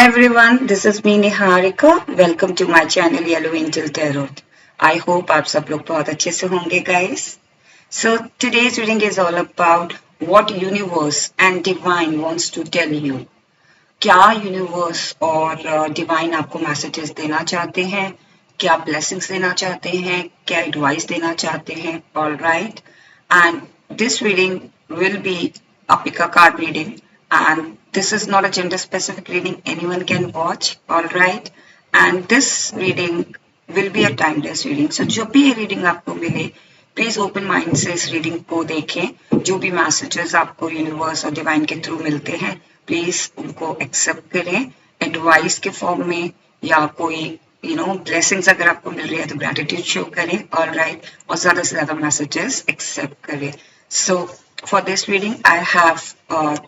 everyone, this is me Niharika. Welcome to my channel Yellow Angel Tarot. I hope आप सब लोग बहुत अच्छे से होंगे guys. So today's reading is all about what universe and divine wants to tell you. क्या universe और divine आपको मैसेजेस देना चाहते हैं, क्या ब्लेसिंग्स देना चाहते हैं, क्या एडवाइस देना चाहते हैं. All right, and this reading will be a pick a card reading, and this is not a gender specific reading, anyone can watch. All right, and this reading will be a timeless reading. So जो भी ये reading आपको मिले, please open mind से इस reading को देखें. जो भी मैसेजेस आपको यूनिवर्स और डिवाइन के थ्रू मिलते हैं, प्लीज उनको एक्सेप्ट करें एडवाइस के फॉर्म में, या कोई ब्लेसिंग्स अगर आपको मिल रही है तो ग्रेटिट्यूड शो करें. ऑल राइट, और ज्यादा से ज्यादा मैसेजेस एक्सेप्ट करें. सो for this reading I have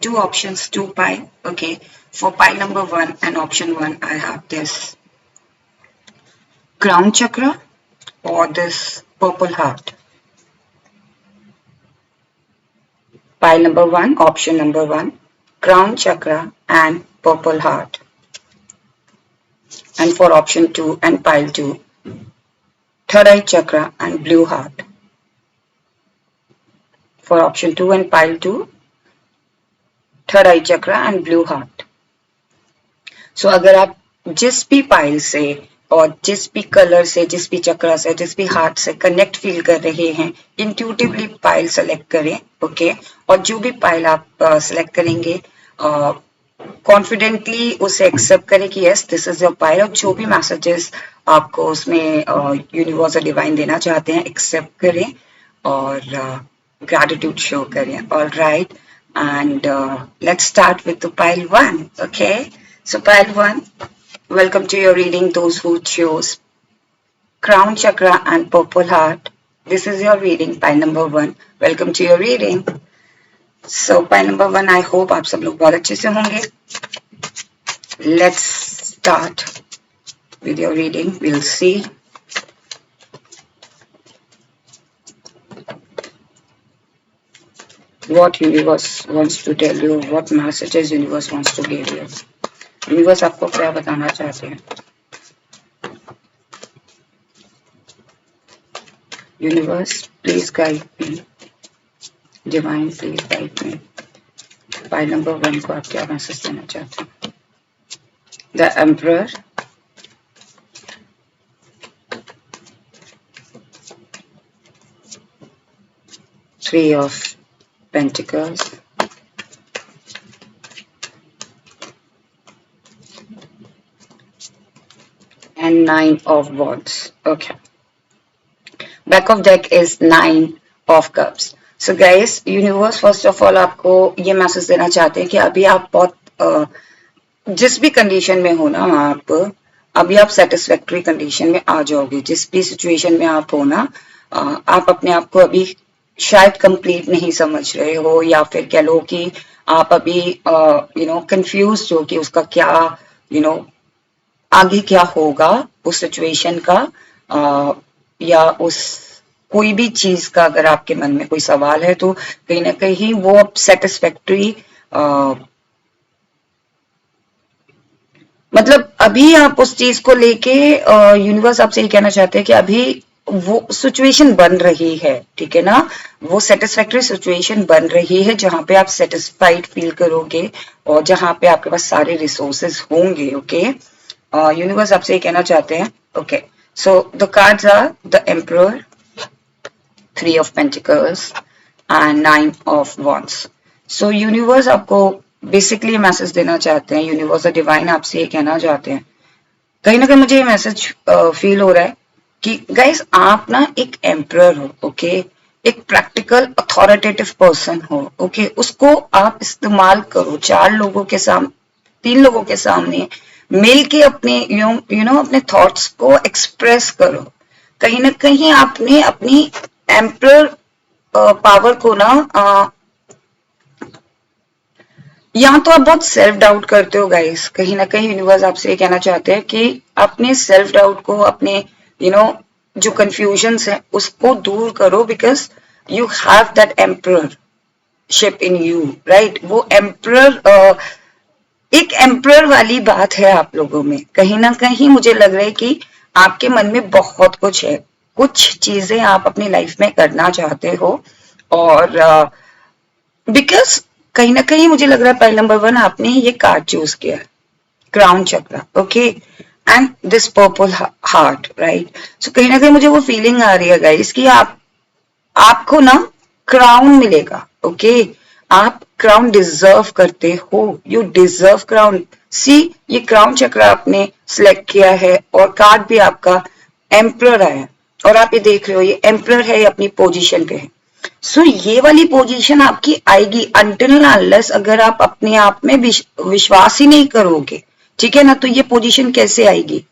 two options, two pile. Okay, for pile number 1 and option 1 I have this crown chakra or this purple heart. Pile number 1, option number 1, crown chakra and purple heart. And for option 2 and pile 2, third eye chakra and blue heart. For option 2 and pile 2, third eye chakra and blue heart. So अगर आप जिस भी pile से और जिस भी colour से, जिस भी चक्रा से, जिस भी हार्ट से कनेक्ट फील कर रहे हैं, इंट्यूटिवली पाइल सेलेक्ट करें. ओके, और जो भी पाइल आप सेलेक्ट करेंगे कॉन्फिडेंटली उसे एक्सेप्ट करें कि yes this is your pile, और जो भी मैसेजेस आपको उसमें यूनिवर्स और डिवाइन देना चाहते हैं एक्सेप्ट करें और gratitude show kare. All right, and let's start with the pile 1. Okay, so pile 1, welcome to your reading. Those who chose crown chakra and purple heart, this is your reading. Pile number 1, welcome to your reading. So pile number 1, I hope आप सब लोग बहुत अच्छे से होंगे. Let's start with your reading. We'll see what universe wants to tell you, what messages universe wants to give you. universe आपको क्या बताना चाहते हैं? universe please guide me, divine please guide me. pile number 1 को आप क्या message देना चाहते हैं? the emperor, three of Pentacles, and 9 of Wands. Okay, back of deck is 9 of Cups. So guys, universe first of all आपको ये message देना चाहते हैं कि अभी आप बहुत जिस भी कंडीशन में हो ना, आप अभी आप सेटिस्फैक्टरी कंडीशन में आ जाओगे. जिस भी सिचुएशन में आप हो ना, आप अपने आप को अभी शायद कंप्लीट नहीं समझ रहे हो, या फिर कह लो कि आप अभी कंफ्यूज हो कि उसका क्या आगे क्या होगा उस सिचुएशन का, या उस कोई भी चीज का अगर आपके मन में कोई सवाल है तो कहीं ना कहीं वो अब सेटिस्फैक्टरी मतलब अभी आप उस चीज को लेके यूनिवर्स आपसे ये कहना चाहते हैं कि अभी वो सिचुएशन बन रही है. ठीक है ना, वो सेटिस्फैक्टरी सिचुएशन बन रही है जहां पे आप सेटिस्फाइड फील करोगे और जहां पे आपके पास सारे रिसोर्सेज होंगे. ओके, यूनिवर्स आपसे ये कहना चाहते हैं. Okay, so the cards are the emperor, 3 of pentacles and 9 of wands. So universe आपको बेसिकली मैसेज देना चाहते हैं. यूनिवर्स और डिवाइन आपसे ये कहना चाहते हैं, कहीं ना कहीं मुझे ये मैसेज फील हो रहा है कि गाइस आप ना एक एम्परर हो. ओके, एक प्रैक्टिकल अथॉरिटेटिव पर्सन हो. ओके, उसको आप इस्तेमाल करो 4 लोगों के सामने, 3 लोगों के सामने मिल के अपने अपने थॉट्स को एक्सप्रेस करो. कहीं ना कहीं आपने अपनी एम्परर पावर को ना यहाँ तो आप बहुत सेल्फ डाउट करते हो गाइस. कहीं ना कहीं यूनिवर्स आपसे ये कहना चाहते हैं कि अपने सेल्फ डाउट को, अपने जो कंफ्यूजन्स है उसको दूर करो, because you have that एम्पररशिप in you. Right, वो एम्परर एक एम्प्रर वाली बात है आप लोगों में, कहीं ना कहीं मुझे लग रहा है कि आपके मन में बहुत कुछ है, कुछ चीजें आप अपनी लाइफ में करना चाहते हो, और बिकॉज कहीं ना कहीं मुझे लग रहा है पॉइंट नंबर 1 आपने ये कार्ड चूज किया, crown chakra, okay, and this purple heart, right. So कहीं ना कहीं मुझे वो फीलिंग आ रही है गाइस कि आपको ना क्राउन मिलेगा, ओके। आप क्राउन डिजर्व करते हो, यू डिजर्व क्राउन। सी, ये क्राउन चक्र आपने सिलेक्ट किया है और कार्ड भी आपका एम्प्रर आया, और आप ये देख रहे हो ये एम्प्रर है, ये अपनी पोजीशन पे है। सो ये वाली पोजीशन आपकी आएगी अनटिल अनलेस अगर आप अपने आप में विश्वास ही नहीं करोगे, ठीक है ना। तो ये पोजीशन कैसे आएगी,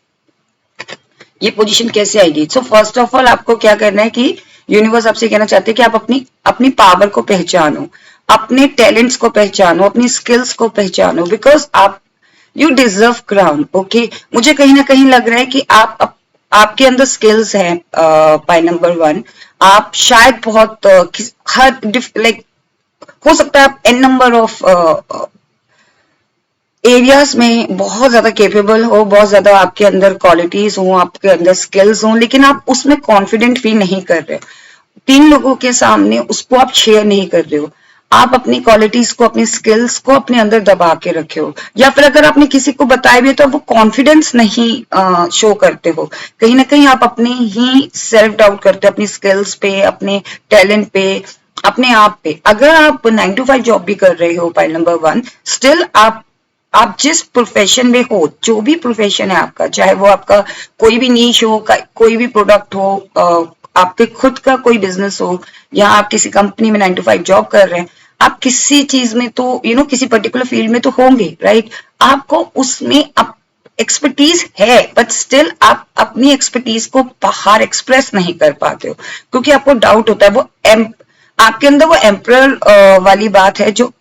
ये पोजीशन कैसे आएगी? सो फर्स्ट ऑफ ऑल आपको क्या करना है कि यूनिवर्स आपसे कहना चाहते हैं कि आप अपनी अपनी पावर को पहचानो, अपने टैलेंट्स को पहचानो, अपनी स्किल्स को पहचानो, बिकॉज आप यू डिजर्व क्राउन, ओके। मुझे कहीं ना कहीं लग रहा है कि आपके अंदर स्किल्स है, पॉइंट नंबर 1। आप शायद बहुत हर लाइक हो सकता है आप एन नंबर ऑफ एरियाज में बहुत ज्यादा केपेबल हो, बहुत ज्यादा आपके अंदर क्वालिटीज हो, आपके अंदर स्किल्स हो, लेकिन आप उसमें कॉन्फिडेंट फील नहीं कर रहे हो, 3 लोगों के सामने उसको आप शेयर नहीं कर रहे हो, आप अपनी क्वालिटीज को, अपनी स्किल्स को अपने अंदर दबा के रखे हो, या फिर अगर आपने किसी को बताया भी तो वो कॉन्फिडेंस नहीं शो करते हो, कहीं ना कहीं आप अपने ही सेल्फ डाउट करते हो अपनी स्किल्स पे, अपने टैलेंट पे, अपने आप पे। अगर आप 9 to 5 जॉब भी कर रहे हो, पॉइंट नंबर 1, स्टिल आप जिस प्रोफेशन में हो, जो भी प्रोफेशन है आपका, चाहे वो आपका कोई भी नीश हो, कोई भी प्रोडक्ट हो, आपके खुद का कोई बिजनेस हो, या आप किसी कंपनी में 9 to 5 जॉब कर रहे हैं, आप किसी चीज में तो किसी पर्टिकुलर फील्ड में तो होंगे, राइट। आपको उसमें एक्सपर्टीज है, बट स्टिल आप अपनी एक्सपर्टीज को बाहर एक्सप्रेस नहीं कर पाते हो, क्योंकि आपको डाउट होता है। आपके अंदर वो एम्प्रर वाली बात है, जो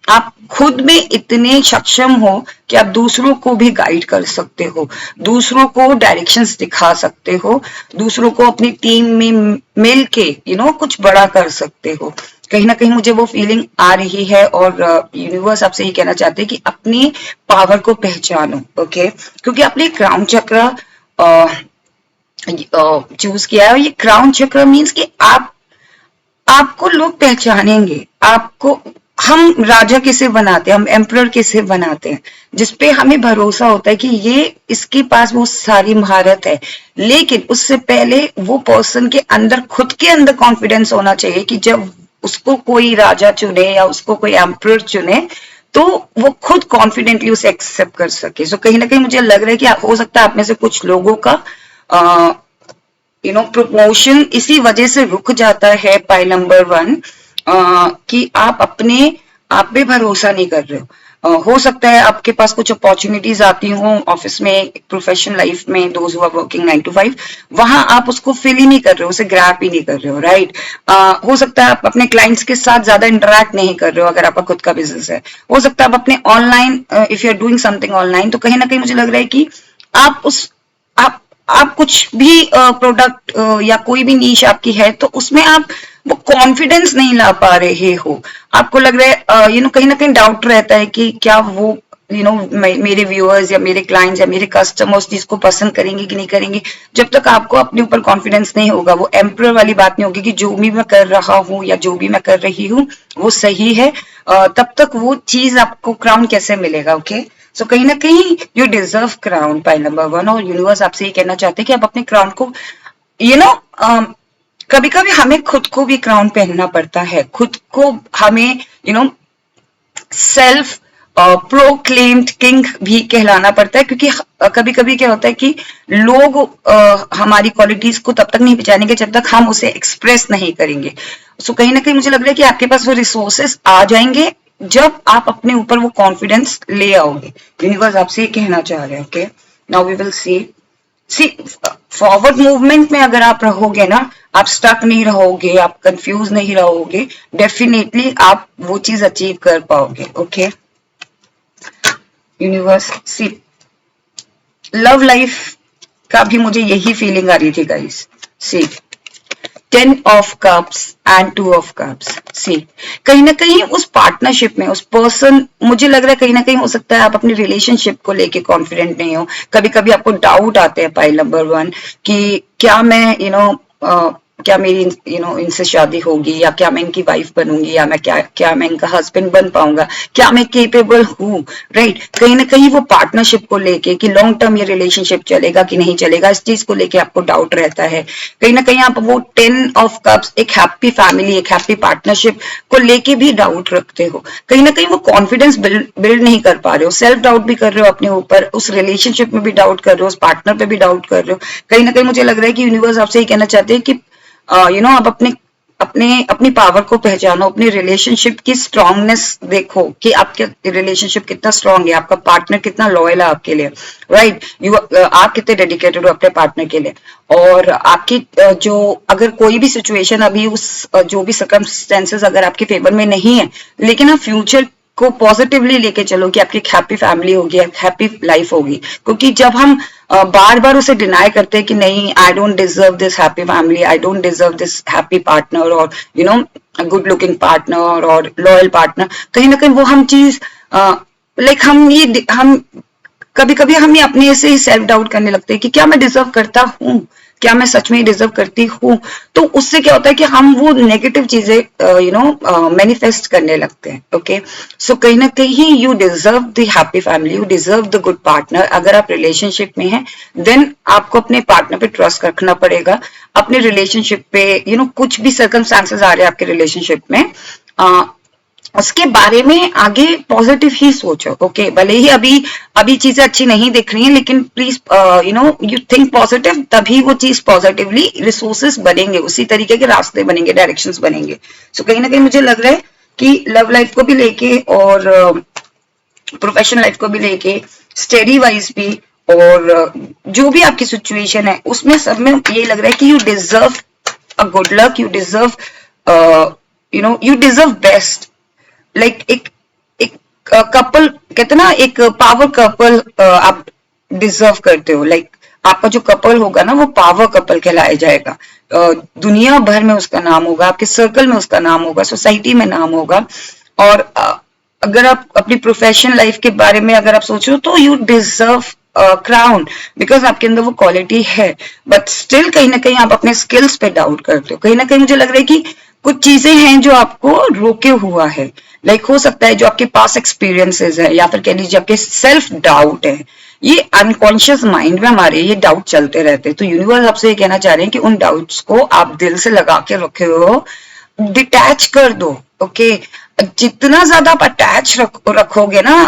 आप खुद में इतने सक्षम हो कि आप दूसरों को भी गाइड कर सकते हो, दूसरों को डायरेक्शंस दिखा सकते हो, दूसरों को अपनी टीम में मिल के कुछ बड़ा कर सकते हो। कहीं ना कहीं मुझे वो फीलिंग आ रही है, और यूनिवर्स आपसे ये कहना चाहते हैं कि अपनी पावर को पहचानो, ओके। क्योंकि आपने क्राउन चक्र चूज किया है, ये क्राउन चक्र मीन्स कि आपको लोग पहचानेंगे, आपको हम राजा किसे बनाते हैं, हम एम्परर किसे बनाते हैं, जिसपे हमें भरोसा होता है कि ये इसके पास वो सारी महारत है, लेकिन उससे पहले वो पर्सन के अंदर खुद के अंदर कॉन्फिडेंस होना चाहिए कि जब उसको कोई राजा चुने या उसको कोई एम्परर चुने तो वो खुद कॉन्फिडेंटली उसे एक्सेप्ट कर सके। सो कहीं ना कहीं मुझे लग रहा है कि हो सकता है आप में से कुछ लोगों का प्रमोशन इसी वजह से रुक जाता है, पॉइंट नंबर 1, कि आप पे भरोसा नहीं कर रहे हो। हो सकता है आपके पास कुछ अपॉर्चुनिटीज आती हो ऑफिस में, प्रोफेशनल लाइफ में, those who are working 9 to 5, वहां आप उसको फिल ही नहीं कर रहे हो, उसे ग्रैप ही नहीं कर रहे हो, राइट। हो सकता है आप अपने क्लाइंट्स के साथ ज्यादा इंटरेक्ट नहीं कर रहे हो अगर आपका खुद का बिजनेस है। हो सकता है आप अपने online, if you are doing something online, तो कहीं ना कहीं मुझे लग रहा है कि आप उस आप आप कुछ भी प्रोडक्ट या कोई भी नीश आपकी है, तो उसमें आप वो कॉन्फिडेंस नहीं ला पा रहे हो। आपको लग रहा है कहीं ना कहीं डाउट रहता है कि क्या वो मेरे व्यूअर्स या मेरे क्लाइंट्स या मेरे कस्टमर्स चीज को पसंद करेंगे कि नहीं करेंगे। जब तक आपको अपने ऊपर कॉन्फिडेंस नहीं होगा, वो एम्प्रर वाली बात नहीं होगी कि जो भी मैं कर रहा हूँ या जो भी मैं कर रही हूँ वो सही है, तब तक वो चीज आपको क्राउन कैसे मिलेगा, ओके। सो कहीं ना कहीं you deserve crown, point number 1, और यूनिवर्स आपसे ये कहना चाहते हैं कि आप अपने क्राउन को यू नो कभी कभी हमें खुद को भी क्राउन पहनना पड़ता है, खुद को हमें सेल्फ प्रोक्लेम्ड किंग भी कहलाना पड़ता है, क्योंकि कभी कभी क्या होता है कि लोग हमारी क्वालिटीज को तब तक नहीं पहचानेंगे जब तक हम उसे एक्सप्रेस नहीं करेंगे। सो कहीं ना कहीं मुझे लग रहा है कि आपके पास वो रिसोर्सेस आ जाएंगे जब आप अपने ऊपर वो कॉन्फिडेंस ले आओगे। यूनिवर्स आपसे ये कहना चाह रहे हैं, okay. Now we will see forward movement में अगर आप रहोगे ना, आप स्टक नहीं रहोगे, आप कंफ्यूज नहीं रहोगे, डेफिनेटली आप वो चीज अचीव कर पाओगे, okay. Universe see love life का भी मुझे यही फीलिंग आ रही थी guys. See 10 of cups and 2 of cups. See, कहीं ना कहीं उस पार्टनरशिप में उस पर्सन, मुझे लग रहा है कहीं ना कहीं हो सकता है आप अपनी रिलेशनशिप को लेके कॉन्फिडेंट नहीं हो, कभी कभी आपको डाउट आते हैं पाइल नंबर 1 कि क्या मैं क्या मेरी इनसे शादी होगी, या क्या मैं इनकी वाइफ बनूंगी, या मैं क्या मैं इनका हस्बैंड बन पाऊंगा, क्या मैं केपेबल हूँ, राइट। कहीं ना कहीं वो पार्टनरशिप को लेके कि लॉन्ग टर्म ये रिलेशनशिप चलेगा कि नहीं चलेगा, इस चीज को लेके आपको डाउट रहता है। कहीं ना कहीं आप वो 10 ऑफ कप्स, एक हैप्पी फैमिली, एक हैप्पी पार्टनरशिप को लेके भी डाउट रखते हो। कहीं ना कहीं वो कॉन्फिडेंस बिल्ड नहीं कर पा रहे हो, सेल्फ डाउट भी कर रहे हो अपने ऊपर, उस रिलेशनशिप में भी डाउट कर रहे हो, उस पार्टनर पे भी डाउट कर रहे हो। कहीं ना कहीं मुझे लग रहा है कि यूनिवर्स आपसे ये कहना चाहते हैं कि आप अपने अपने अपनी पावर को पहचानो, अपनी रिलेशनशिप की स्ट्रांगनेस देखो कि आपके रिलेशनशिप कितना स्ट्रांग है, आपका पार्टनर कितना लॉयल है आपके लिए, राइट। आप कितने डेडिकेटेड हो अपने पार्टनर के लिए। और आपकी जो अगर कोई भी सिचुएशन अभी जो भी सर्कमस्टेंसेस अगर आपके फेवर में नहीं है, लेकिन आप फ्यूचर को पॉजिटिवली लेके चलो कि आपकी एक हैप्पी फैमिली होगी, एक हैप्पी लाइफ होगी। क्योंकि जब हम बार बार उसे डिनाई करते हैं कि नहीं, I don't deserve this happy family, I don't deserve this happy partner, और गुड लुकिंग पार्टनर और लॉयल पार्टनर, कहीं ना कहीं वो हम चीज लाइक हम कभी कभी हम ही अपने से ही सेल्फ डाउट करने लगते हैं कि क्या मैं डिजर्व करता हूँ, क्या मैं सच में डिजर्व करती हूँ। तो उससे क्या होता है कि हम वो नेगेटिव चीजें मैनिफेस्ट करने लगते हैं। ओके, सो कहीं ना कहीं you deserve the happy family, you deserve the good partner. अगर आप रिलेशनशिप में हैं, देन आपको अपने पार्टनर पे ट्रस्ट रखना पड़ेगा। अपने रिलेशनशिप पे कुछ भी सर्कमस्टांसेस आ रहे हैं आपके रिलेशनशिप में, उसके बारे में आगे पॉजिटिव ही सोचो। ओके, भले ही अभी अभी चीजें अच्छी नहीं दिख रही हैं, लेकिन प्लीज यू थिंक पॉजिटिव, तभी वो चीज पॉजिटिवली रिसोर्सेस बनेंगे, उसी तरीके के रास्ते बनेंगे, डायरेक्शंस बनेंगे। सो कहीं ना कहीं मुझे लग रहा है कि लव लाइफ को भी लेके और प्रोफेशनल लाइफ को भी लेके, स्टडी वाइज भी, और जो भी आपकी सिचुएशन है उसमें सब में ये लग रहा है कि you deserve a good luck, you deserve you deserve best. Like एक एक कपल कहते ना, एक पावर कपल आप डिजर्व करते हो। लाइक आपका जो कपल होगा ना, वो पावर कपल कहलाया जाएगा। दुनिया भर में उसका नाम होगा, आपके सर्कल में उसका नाम होगा, सोसाइटी में नाम होगा। और अगर आप अपनी प्रोफेशनल लाइफ के बारे में अगर आप सोच रहे हो, तो यू डिजर्व क्राउन, बिकॉज आपके अंदर वो क्वालिटी है। बट स्टिल कहीं ना कहीं आप अपने स्किल्स पे डाउट करते हो। कहीं ना कहीं मुझे लग रहा है कि कुछ चीजें हैं जो आपको रोके हुआ है। लाइक हो सकता है जो आपके पास एक्सपीरियंसेस है, या फिर कह लीजिए आपके सेल्फ डाउट है, ये अनकॉन्शियस माइंड में हमारे ये डाउट चलते रहते हैं। तो यूनिवर्स आपसे ये कहना चाह रहे हैं कि उन डाउट्स को आप दिल से लगा के रखे हो, डिटैच कर दो। ओके, जितना ज्यादा आप अटैच रखोगे ना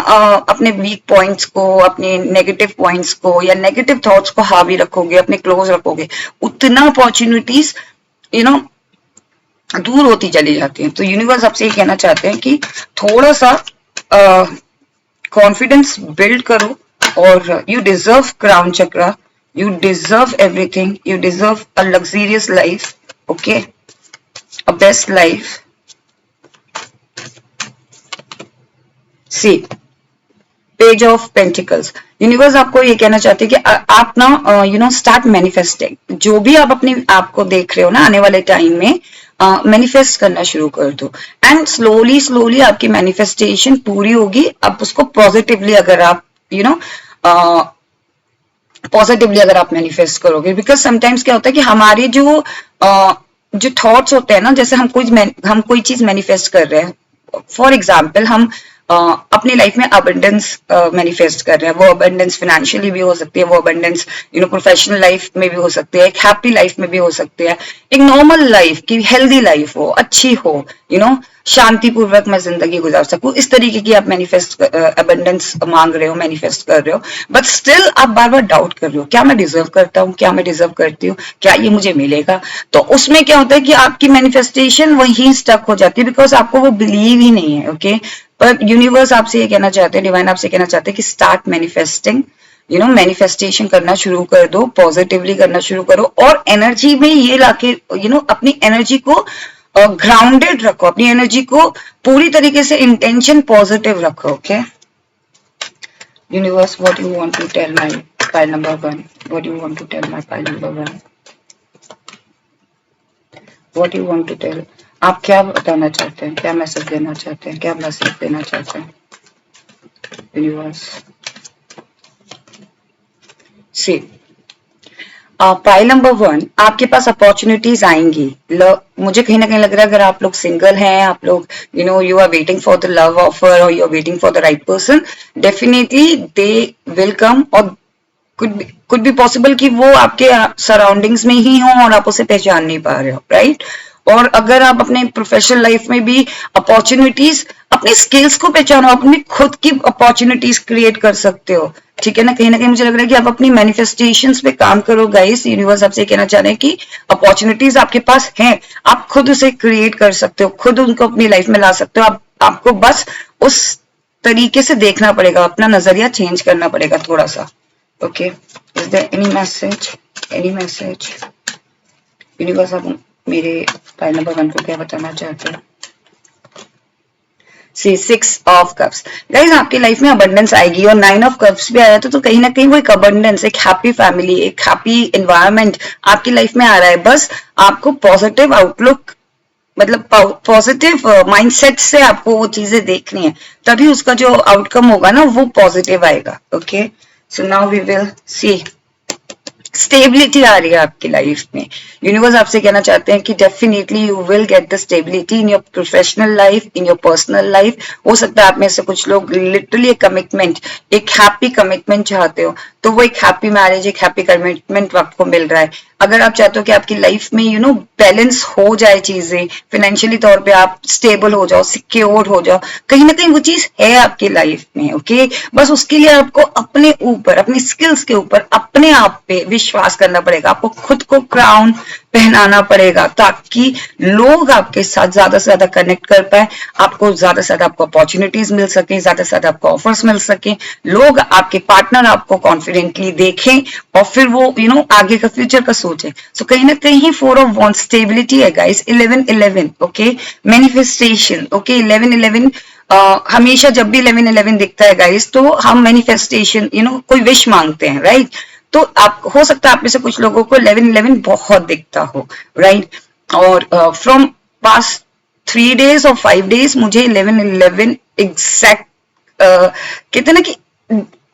अपने वीक पॉइंट्स को, अपने नेगेटिव पॉइंट्स को, या नेगेटिव थॉट्स को हावी रखोगे, अपने क्लोज रखोगे, उतना अपॉर्चुनिटीज दूर होती चली जाती हैं। तो यूनिवर्स आपसे ये कहना चाहते हैं कि थोड़ा सा कॉन्फिडेंस बिल्ड करो, और you deserve crown chakra, you deserve everything, you deserve a luxurious life, okay, a best life. See, page of pentacles, universe आपको ये कहना चाहते हैं कि आप ना स्टार्ट मैनिफेस्टिंग। जो भी आप अपने आप को देख रहे हो ना आने वाले टाइम में, मैनिफेस्ट करना शुरू कर दो। एंड स्लोली स्लोली आपकी मैनिफेस्टेशन पूरी होगी। अब उसको पॉजिटिवली अगर आप पॉजिटिवली अगर आप मैनिफेस्ट करोगे, बिकॉज समटाइम्स क्या होता है कि हमारे जो थॉट्स होते हैं ना, जैसे हम कोई चीज मैनिफेस्ट कर रहे हैं। फॉर एग्जाम्पल, हम अपनी लाइफ में अबंडेंस मैनिफेस्ट कर रहे हैं। वो अबंडेंस फाइनेंशियली भी हो सकती है, वो अबंडेंस प्रोफेशनल लाइफ में भी हो सकती है, एक हैप्पी लाइफ में भी हो सकती है, एक नॉर्मल लाइफ की हेल्दी लाइफ हो, अच्छी हो, शांतिपूर्वक मैं जिंदगी गुजार सकूं, इस तरीके की आप मैनिफेस्ट अबंडेंस मांग रहे हो, मैनिफेस्ट कर रहे हो। बट स्टिल आप बार बार डाउट कर रहे हो, क्या मैं डिजर्व करता हूँ, क्या मैं डिजर्व करती हूँ, क्या ये मुझे मिलेगा। तो उसमें क्या होता है कि आपकी मैनिफेस्टेशन वहीं स्टक हो जाती है, बिकॉज आपको वो बिलीव ही नहीं है। ओके, पर यूनिवर्स आपसे ये कहना चाहते हैं, डिवाइन आपसे कहना चाहते हैं कि स्टार्ट मैनिफेस्टिंग, मैनिफेस्टेशन करना शुरू कर दो, पॉजिटिवली करना शुरू करो, और एनर्जी में ये लाके अपनी एनर्जी को ग्राउंडेड रखो, अपनी एनर्जी को पूरी तरीके से इंटेंशन पॉजिटिव रखो। Okay, universe, what you want to tell my pile number 1, what you want to tell my pile number 1। What you want to tell, आप क्या बताना चाहते हैं, क्या मैसेज देना चाहते हैं, क्या मैसेज देना चाहते हैं यूनिवर्स। सी पाइल नंबर 1, आपके पास अपॉर्चुनिटीज आएंगी। मुझे कहीं ना कहीं लग रहा है अगर आप लोग सिंगल हैं, आप लोग you are waiting for the love offer और you are waiting for the right person, definitely they will come. और कुड बी पॉसिबल कि वो आपके सराउंडिंग्स में ही हो और आप उसे पहचान नहीं पा रहे हो, राइट। और अगर आप अपने प्रोफेशनल लाइफ में भी अपॉर्चुनिटीज, अपनी स्किल्स को पहचानो, अपनी खुद की अपॉर्चुनिटीज क्रिएट कर सकते हो, ठीक है ना। कहीं मुझे लग रहा है कि आप अपनी मैनिफेस्टेशंस पे काम करो गाइस। यूनिवर्स आपसे कहना चाह रहे हैं कि अपॉर्चुनिटीज आपके पास हैं, आप खुद उसे क्रिएट कर सकते हो, खुद उनको अपनी लाइफ में ला सकते हो। आपको बस उस तरीके से देखना पड़ेगा, अपना नजरिया चेंज करना पड़ेगा थोड़ा सा। Okay, is there any message, any message universe, आप मेरे पाइल नंबर 1 को क्या बताना चाहते हैं। सी 6 ऑफ कप्स, गाइज आपकी लाइफ में अबंडेंस आएगी और 9 ऑफ कप्स भी आया तो कहीं ना कहीं वो एक अबंडेंस, एक हैप्पी फैमिली, एक हैप्पी एनवायरनमेंट आपकी लाइफ में आ रहा है। बस आपको पॉजिटिव आउटलुक, मतलब पॉजिटिव माइंडसेट से आपको वो चीजें देखनी है, तभी उसका जो आउटकम होगा ना वो पॉजिटिव आएगा। Okay, so now we will see stability आ रही है आपकी लाइफ में। यूनिवर्स आपसे कहना चाहते हैं कि definitely you will get the stability in your professional life, in your personal life. हो सकता है आप में से कुछ लोग लिटरली एक कमिटमेंट, एक हैप्पी कमिटमेंट चाहते हो, तो वो एक हैप्पी मैरिज, एक हैप्पी कमिटमेंट आपको मिल रहा है। अगर आप चाहते हो कि आपकी लाइफ में बैलेंस हो जाए चीजें, फाइनेंशियली तौर पे आप स्टेबल हो जाओ, सिक्योर हो जाओ, कहीं ना कहीं वो चीज है आपकी लाइफ में। ओके, बस उसके लिए आपको अपने ऊपर, अपनी स्किल्स के ऊपर, अपने आप पे विश्वास करना पड़ेगा। आपको खुद को क्राउन पहनाना पड़ेगा ताकि लोग आपके साथ ज्यादा से ज्यादा कनेक्ट कर पाए, आपको ज्यादा से ज्यादा आपको अपॉर्चुनिटीज मिल सके, ज्यादा से ज्यादा आपको ऑफर्स मिल सके, लोग आपके पार्टनर आपको कॉन्फिडेंटली देखें और फिर वो आगे का फ्यूचर का सोचे। सो कहीं ना कहीं 4 ऑफ वॉन्ड्स स्टेबिलिटी है गाइस। 11-11 okay, manifestation. ओके, 11-11 हमेशा जब भी 11-11 दिखता है गाइस तो हम मैनिफेस्टेशन कोई विश मांगते हैं, राइट। तो आप, हो सकता है आप में से कुछ लोगों को 11-11 बहुत दिखता हो, राइट। और फ्रॉम पास्ट 3 days और 5 days मुझे 11-11 एग्जैक्ट कहते ना कि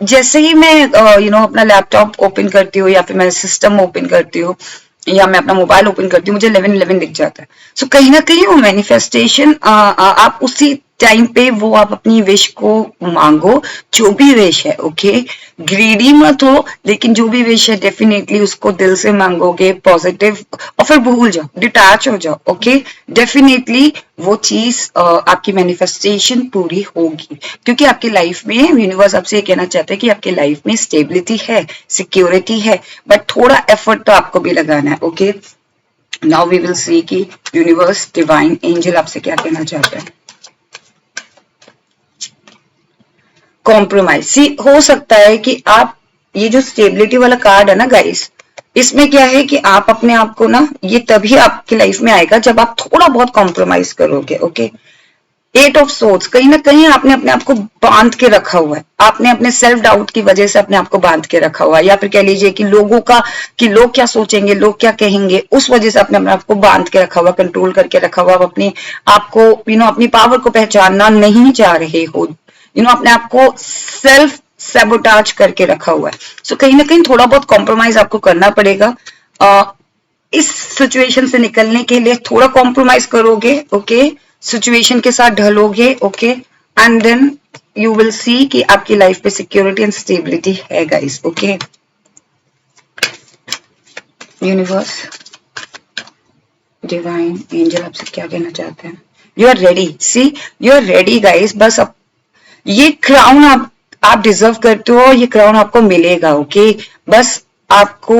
जैसे ही मैं अपना लैपटॉप ओपन करती हूँ या फिर मैं सिस्टम ओपन करती हूँ या मैं अपना मोबाइल ओपन करती हूँ, मुझे 11-11 दिख जाता है। सो कहीं ना कहीं वो मैनिफेस्टेशन आप उसी टाइम पे वो आप अपनी विश को मांगो, जो भी विश है। ओके, ग्रीडी मत हो, लेकिन जो भी विश है डेफिनेटली उसको दिल से मांगोगे, पॉजिटिव, और फिर भूल जाओ, डिटैच हो जाओ। ओके, डेफिनेटली वो चीज आपकी मैनिफेस्टेशन पूरी होगी, क्योंकि आपकी लाइफ में यूनिवर्स आपसे ये कहना चाहते हैं कि आपकी लाइफ में स्टेबिलिटी है, सिक्योरिटी है, बट थोड़ा एफर्ट तो आपको भी लगाना है। Okay, now we will see कि यूनिवर्स, डिवाइन एंजल आपसे क्या कहना चाहते हैं। कॉम्प्रोमाइज, सी हो सकता है कि आप, ये जो स्टेबिलिटी वाला कार्ड है ना गाइस, इसमें क्या है कि आप अपने आप को ना, ये तभी आपकी लाइफ में आएगा जब आप थोड़ा बहुत कॉम्प्रोमाइज करोगे। ओके, 8 ऑफ सोर्ड्स, कहीं ना कहीं आपने अपने आप को बांध के रखा हुआ है, आपने अपने सेल्फ डाउट की वजह से अपने आप को बांध के रखा हुआ है, या फिर कह लीजिए कि लोग क्या सोचेंगे, लोग क्या कहेंगे, उस वजह से अपने आप को बांध के रखा हुआ, कंट्रोल करके रखा हुआ। आप अपने आप को अपनी पावर को पहचानना नहीं चाह रहे हो, अपने आप को सेल्फ सैबोटाज करके रखा हुआ है। सो कहीं ना कहीं थोड़ा बहुत कॉम्प्रोमाइज आपको करना पड़ेगा। इस सिचुएशन से निकलने के लिए थोड़ा कॉम्प्रोमाइज करोगे, ओके, सिचुएशन के साथ ढलोगे, okay, and then you will see कि आपकी लाइफ पे सिक्योरिटी एंड स्टेबिलिटी है guys. Okay, universe, divine angel आपसे क्या कहना चाहते हैं। You are ready, see you are ready guys. बस अब ये क्राउन आप डिजर्व करते हो, ये क्राउन आपको मिलेगा। ओके, बस आपको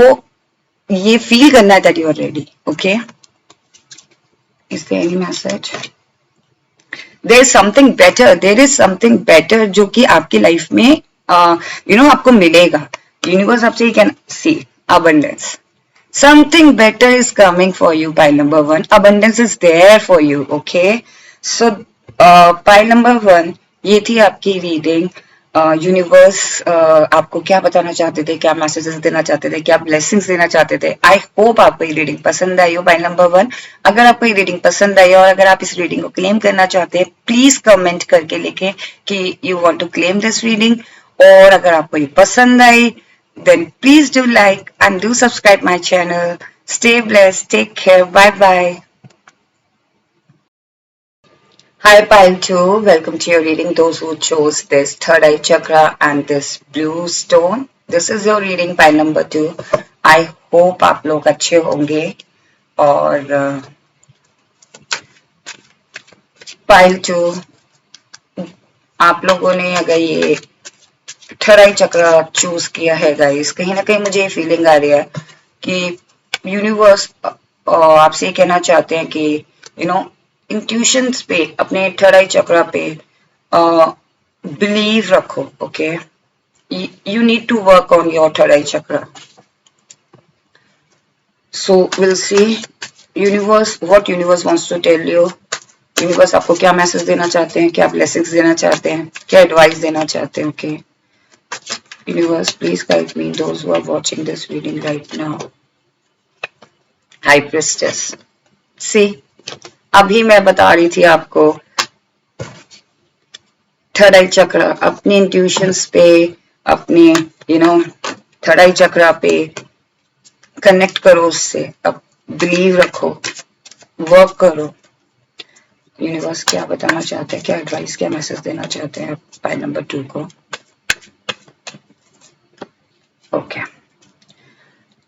ये फील करना है that you are ready. Okay, is there any message. There is something better, there is something better जो कि आपकी लाइफ में आपको मिलेगा। यूनिवर्स आपसे ये कहना, सी abundance, something better is coming for you. Pile number 1, abundance is there for you. Okay, so pile number 1, ये थी आपकी रीडिंग। यूनिवर्स आपको क्या बताना चाहते थे, क्या मैसेजेस देना चाहते थे, क्या ब्लेसिंग्स देना चाहते थे। आई होप आपको ये रीडिंग पसंद आई हो। बाय नंबर 1, अगर आपको ये रीडिंग पसंद आई और अगर आप इस रीडिंग को क्लेम करना चाहते हैं, प्लीज कमेंट करके लिखें कि you want to claim this reading. और अगर आपको ये पसंद आई, then please do like and do subscribe my channel. Stay blessed, take care, bye bye. Hi Pile 2, welcome to your reading. Those who chose this third eye chakra and this blue stone, this is your reading pile number 2. I hope आप लोग अच्छे होंगे। और pile 2, आप लोगों ने अगर ये थर्ड आई चक्र चूज किया है गाइस, कहीं ना कहीं मुझे ये फीलिंग आ रही है कि यूनिवर्स आपसे कहना चाहते हैं कि यू नो इंट्यूशंस पे, अपने थर्ड आई चक्र पे बिलीव रखो। Okay, you need to work on your third eye chakra. So we'll see what universe wants to tell you. Universe आपको क्या मैसेज देना चाहते हैं, क्या ब्लेसिंग्स देना चाहते हैं, क्या एडवाइस देना चाहते हैं। Okay universe, please guide me those who are watching this reading right now. High priestess, see अभी मैं बता रही थी आपको थर्ड आई चक्र, अपने इंट्यूशंस पे, अपने थर्ड आई चक्र पे कनेक्ट करो, उससे अब बिलीव रखो, वर्क करो। यूनिवर्स क्या बताना चाहते हैं, क्या एडवाइस, क्या मैसेज देना चाहते हैं पाइल नंबर 2 को। Okay,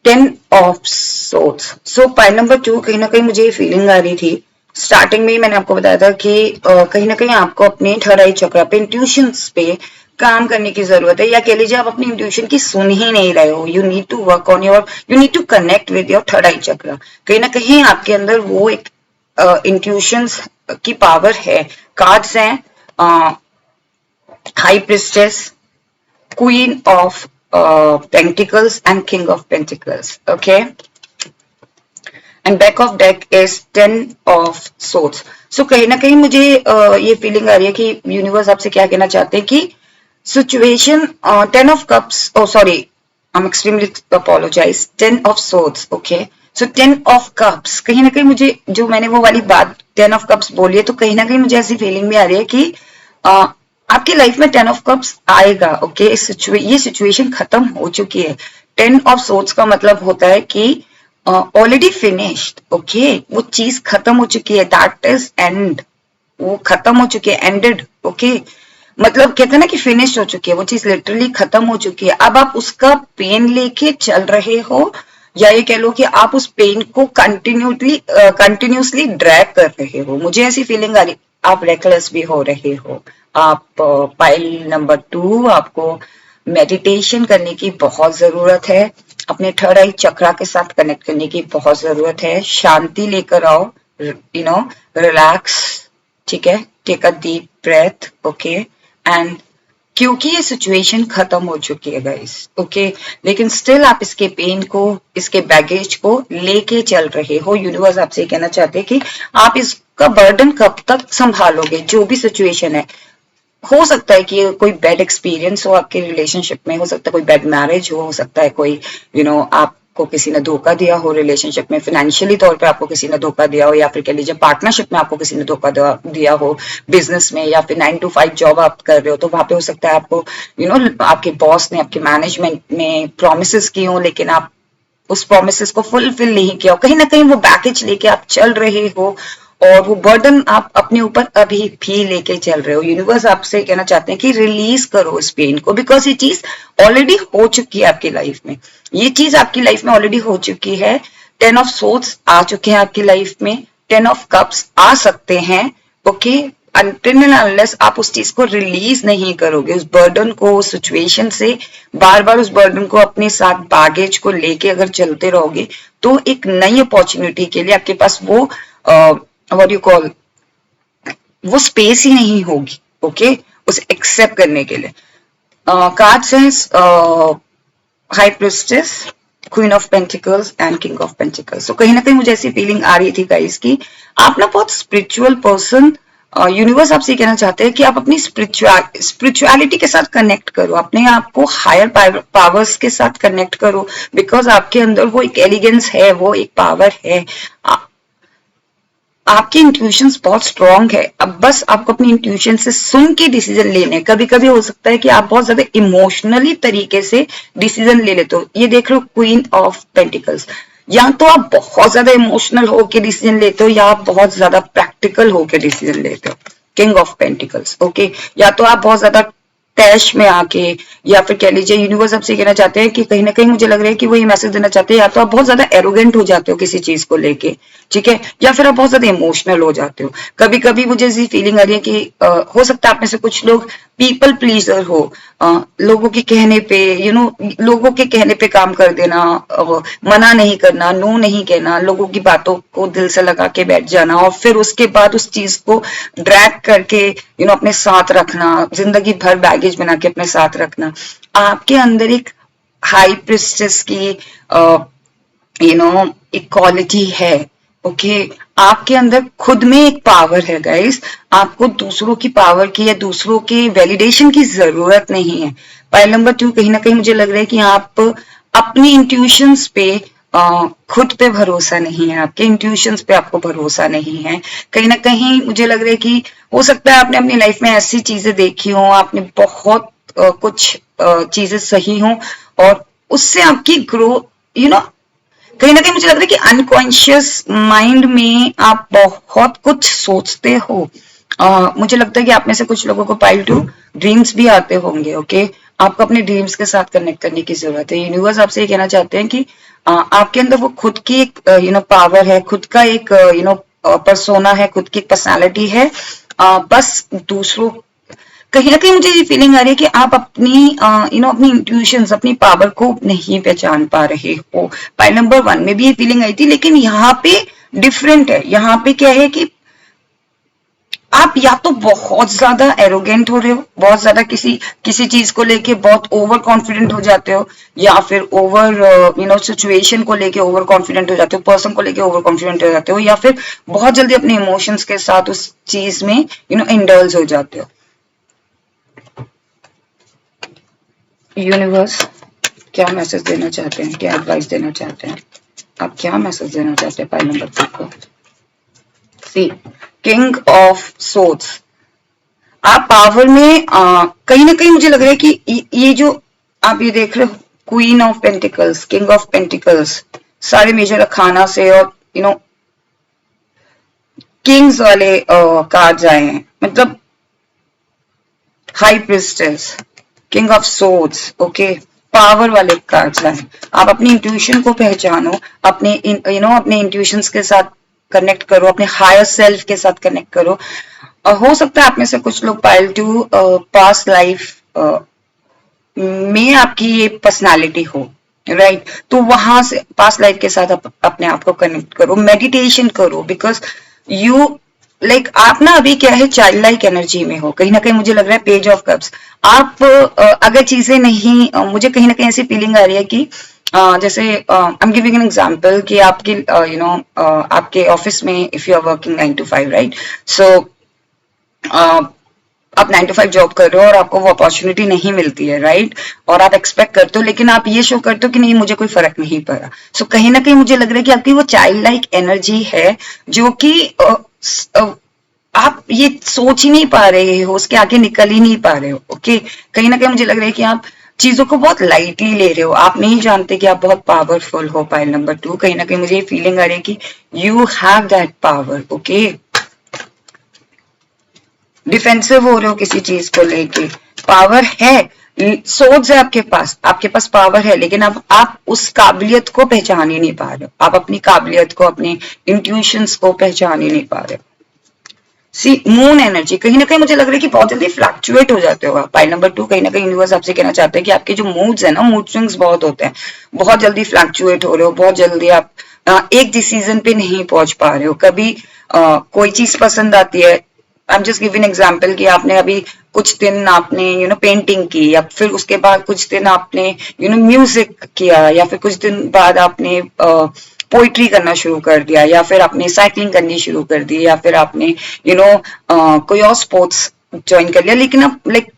10 of swords. So pile number 2, कहीं ना कहीं मुझे ये फीलिंग आ रही थी, स्टार्टिंग में ही मैंने आपको बताया था कि कहीं ना कहीं आपको अपने थर्ड आई चक्र पे, इंट्यूशंस पे काम करने की जरूरत है, या कह लीजिए आप अपनी इंट्यूशन की सुन ही नहीं रहे हो। You need to work on your, you need to connect with your third eye chakra. कहीं ना कहीं आपके अंदर वो एक इंट्यूशंस की पावर है। कार्ड्स हैं high priestess, queen of pentacles and king of pentacles. Okay, and back of deck is 10 of swords. So कहीं ना कहीं मुझे ये फीलिंग आ रही है कि यूनिवर्स आपसे क्या कहना चाहते हैं कि situation 10 of cups, oh sorry, I am extremely apologize, 10 of swords. Okay, so 10 of cups, कहीं ना कहीं मुझे, जो मैंने वो वाली बात 10 ऑफ कप्स बोली है, तो कहीं ना कहीं मुझे ऐसी फीलिंग भी आ रही है कि आपकी लाइफ में 10 ऑफ कप्स आएगा। ओके, ये सिचुएशन खत्म हो चुकी है। 10 ऑफ सोर्ड्स का मतलब होता है कि ऑलरेडी फिनिश्ड। ओके, वो चीज खत्म हो चुकी है, दैट इज एंड, वो खत्म हो चुकी है, एंडेड। ओके, मतलब कहते हैं ना कि फिनिश हो चुकी है वो चीज, लिटरली खत्म हो चुकी है। अब आप उसका पेन लेके चल रहे हो, या ये कह लो कि आप उस पेन को कंटिन्यूसली ड्रैग कर रहे हो। मुझे ऐसी फीलिंग आ रही, आप रेकलेस भी हो रहे हो। आप पाइल नंबर 2, आपको मेडिटेशन करने की बहुत जरूरत है, अपने थर्ड आई चक्रा के साथ कनेक्ट करने की बहुत जरूरत है। शांति लेकर आओ, रिलैक्स, ठीक है, take a deep breath. Okay, and क्योंकि ये सिचुएशन खत्म हो चुकी है गाइस, ओके, लेकिन स्टिल आप इसके पेन को, इसके बैगेज को लेके चल रहे हो। यूनिवर्स आपसे कहना चाहते हैं कि आप इसका बर्डन कब तक संभालोगे। जो भी सिचुएशन है, हो सकता है कि कोई बैड एक्सपीरियंस हो आपके रिलेशनशिप में, हो सकता है कोई बैड मैरिज हो सकता है कोई आपको किसी ने धोखा दिया हो रिलेशनशिप में, फाइनेंशियली तौर पे आपको किसी ने धोखा दिया हो, या फिर कह लीजिए पार्टनरशिप में आपको किसी ने धोखा दिया हो, बिजनेस में, या फिर 9 to 5 जॉब आप कर रहे हो, तो वहां पे हो सकता है आपको आपके बॉस ने, आपके मैनेजमेंट ने प्रॉमिसेस की हो, लेकिन आप उस प्रोमिस को फुलफिल नहीं किया हो। कहीं ना कहीं वो बैगेज लेके आप चल रहे हो, और वो बर्डन आप अपने ऊपर अभी भी लेके चल रहे हो। यूनिवर्स आपसे कहना चाहते हैं कि रिलीज करो इस पेन को, बिकॉज ये चीज ऑलरेडी हो चुकी है आपकी लाइफ में। ये चीज आपकी लाइफ में ऑलरेडी हो चुकी है। 10 ऑफ सोर्ड्स आ चुके हैं आपकी लाइफ में, 10 ऑफ कप्स आ सकते हैं। ओके, अनटिल एंड अनलेस आप उस चीज को रिलीज नहीं करोगे, उस बर्डन को, उस सिचुएशन से बार बार उस बर्डन को अपने साथ बैगेज को लेके अगर चलते रहोगे, तो एक नई अपॉर्चुनिटी के लिए आपके पास वो व्हाट यू कॉल, वो स्पेस ही नहीं होगी। ओके, उसे एक्सेप्ट करने के लिए। कार्ड्स हैं high priestess, queen of pentacles and king of pentacles. तो कहीं ना कहीं मुझे ऐसी फीलिंग आ रही थी गाइस कि आप ना बहुत स्पिरिचुअल पर्सन यूनिवर्स आपसे कहना चाहते हैं कि आप अपनी स्पिरिचुअलिटी के साथ कनेक्ट करो, अपने आप को हायर पावर्स के साथ कनेक्ट करो, बिकॉज आपके अंदर वो एक एलिगेंस है, वो एक पावर है। आपकी इंट्यूशंस बहुत स्ट्रांग है। अब बस आपको अपनी इंट्यूशन से सुन के डिसीजन लेने। कभी कभी हो सकता है कि आप बहुत ज्यादा इमोशनली तरीके से डिसीजन ले लेते हो। ये देख रहे हो क्वीन ऑफ पेंटिकल्स, या तो आप बहुत ज्यादा इमोशनल होके डिसीजन लेते हो, या आप बहुत ज्यादा प्रैक्टिकल होके डिसीजन लेते हो। King of pentacles, okay. या तो आप बहुत ज्यादा टैश में आके, या फिर कह लीजिए यूनिवर्स आपसे कहना चाहते हैं कि कहीं ना कहीं मुझे लग रहा है कि वो ये मैसेज देना चाहते हैं, या तो आप बहुत ज्यादा एरोगेंट हो जाते हो किसी चीज को लेके, ठीक है, या फिर आप बहुत ज्यादा इमोशनल हो जाते हो। कभी कभी मुझे ऐसी फीलिंग आ रही है कि हो सकता है आप में से कुछ लोग पीपल प्लीजर हो, लोगों के कहने पे लोगों के कहने पे काम कर देना, मना नहीं करना, नो नहीं कहना, लोगों की बातों को दिल से लगा के बैठ जाना, और फिर उसके बाद उस चीज को ड्रैग करके अपने साथ रखना, जिंदगी भर बैगेज बना के अपने साथ रखना। आपके अंदर एक हाई प्रिस्टेस की एक क्वालिटी है, ओके। आपके अंदर खुद में एक पावर है गाइस। आपको दूसरों की पावर की या दूसरों के वैलिडेशन की जरूरत नहीं है। पॉइंट नंबर 2, कहीं ना कहीं मुझे लग रहा है कि आप अपनी इंट्यूशंस पे खुद पे भरोसा नहीं है, आपके इंट्यूशंस पे आपको भरोसा नहीं है। कहीं ना कहीं मुझे लग रहा है कि हो सकता है आपने अपनी लाइफ में ऐसी चीजें देखी हो, आपने बहुत कुछ चीजें सही हो, और उससे आपकी ग्रोथ कहीं ना कहीं मुझे लग रहा है कि अनकॉन्शियस माइंड में आप बहुत कुछ सोचते हो। मुझे लगता है कि आप में से कुछ लोगों को पाइल टू ड्रीम्स भी आते होंगे, ओके। आपको अपने ड्रीम्स के साथ कनेक्ट करने की जरूरत है। यूनिवर्स आपसे ये कहना चाहते हैं कि आपके अंदर वो खुद की एक पावर है, खुद का एक पर्सोना है, खुद की एक पर्सनालिटी है। बस दूसरों कहीं ना कहीं मुझे ये फीलिंग आ रही है कि आप अपनी अपनी इंट्यूशंस, अपनी पावर को नहीं पहचान पा रहे हो। पाइल नंबर 1 में भी ये फीलिंग आई थी, लेकिन यहाँ पे डिफरेंट है। यहाँ पे क्या है कि आप या तो बहुत ज्यादा एरोगेंट हो रहे हो, बहुत ज्यादा किसी चीज को लेके बहुत ओवर कॉन्फिडेंट हो जाते हो, या फिर ओवर सिचुएशन को लेके ओवर कॉन्फिडेंट हो जाते हो, पर्सन को लेके ओवर कॉन्फिडेंट हो जाते हो, या फिर बहुत जल्दी अपने इमोशंस के साथ उस चीज में इंडल्ज हो जाते हो। यूनिवर्स क्या मैसेज देना चाहते हैं, क्या एडवाइस देना चाहते हैं, आप क्या मैसेज देना चाहते हैं पाइल नंबर 2 को? सी किंग ऑफ सोर्ड्स, आप पावर में कहीं ना कहीं मुझे लग रहा है कि ये जो आप ये देख रहे हो, queen of pentacles, king of pentacles, सारे मेजर अखाना से, और किंग्स वाले कार्ड्स आए हैं, मतलब high priestess, king of swords, okay, power वाले कार्ड्स आए। आप अपनी इंट्यूशन को पहचानो, अपने अपने इंट्यूशंस के साथ कनेक्ट करो, अपने हायर सेल्फ के साथ कनेक्ट करो। हो सकता है आप में से कुछ लोग पाइल टू पास्ट लाइफ में आपकी ये पर्सनालिटी हो, राइट। तो वहां से पास्ट लाइफ के साथ अपने आप को कनेक्ट करो, मेडिटेशन करो, बिकॉज यू आप ना अभी क्या है, चाइल्ड लाइक एनर्जी में हो। कहीं ना कहीं मुझे लग रहा है पेज ऑफ कप्स, आप अगर चीजें नहीं मुझे कहीं ना कहीं ऐसी फीलिंग आ रही है कि जैसे I am giving an example कि आपकी आपके ऑफिस में if you are working 9 to 5, right. So आप 9 to 5 जॉब कर रहे हो और आपको वो अपॉर्चुनिटी नहीं मिलती है, राइट। और आप एक्सपेक्ट करते हो, लेकिन आप ये शो करते हो कि नहीं, मुझे कोई फर्क नहीं पड़ा। सो कहीं ना कहीं मुझे लग रहा है कि आपकी वो चाइल्ड लाइक एनर्जी है, जो कि आप ये सोच ही नहीं पा रहे हो, उसके आगे निकल ही नहीं पा रहे हो, ओके। कहीं ना कहीं मुझे लग रहा है कि आप चीजों को बहुत लाइटली ले रहे हो, आप नहीं जानते कि आप बहुत पावरफुल हो। पाइल नंबर 2, कहीं ना कहीं मुझे ये फीलिंग आ रही है कि you have that power, okay. Defensive हो रहे हो किसी चीज को लेके, पावर है, सोच है आपके पास पावर है, लेकिन अब आप उस काबिलियत को पहचान ही नहीं पा रहे हो। आप अपनी काबिलियत को, अपनी इंट्यूशंस को पहचान ही नहीं पा रहे हो। सी मून एनर्जी, कहीं ना कहीं मुझे लग रहा है कि बहुत जल्दी फ्लक्चुएट हो जाते हो आप। पाइल नंबर 2, कहीं ना कहीं यूनिवर्स आपसे कहना चाहते हैं कि आपके जो मूड्स है ना, मूड स्विंग्स बहुत होते हैं, बहुत जल्दी फ्लक्चुएट हो रहे हो, बहुत जल्दी आप एक डिसीजन पे नहीं पहुंच पा रहे हो। कभी कोई चीज पसंद आती है, आई एम जस्ट गिविंग एग्जांपल कि आपने अभी कुछ दिन आपने पेंटिंग की, या फिर उसके बाद कुछ दिन आपने म्यूजिक किया, या फिर कुछ दिन बाद आपने पोइट्री करना शुरू कर दिया, या फिर आपने साइकिलिंग करनी शुरू कर दी, या फिर आपने कोई और स्पोर्ट्स ज्वाइन कर लिया, लेकिन आप लाइक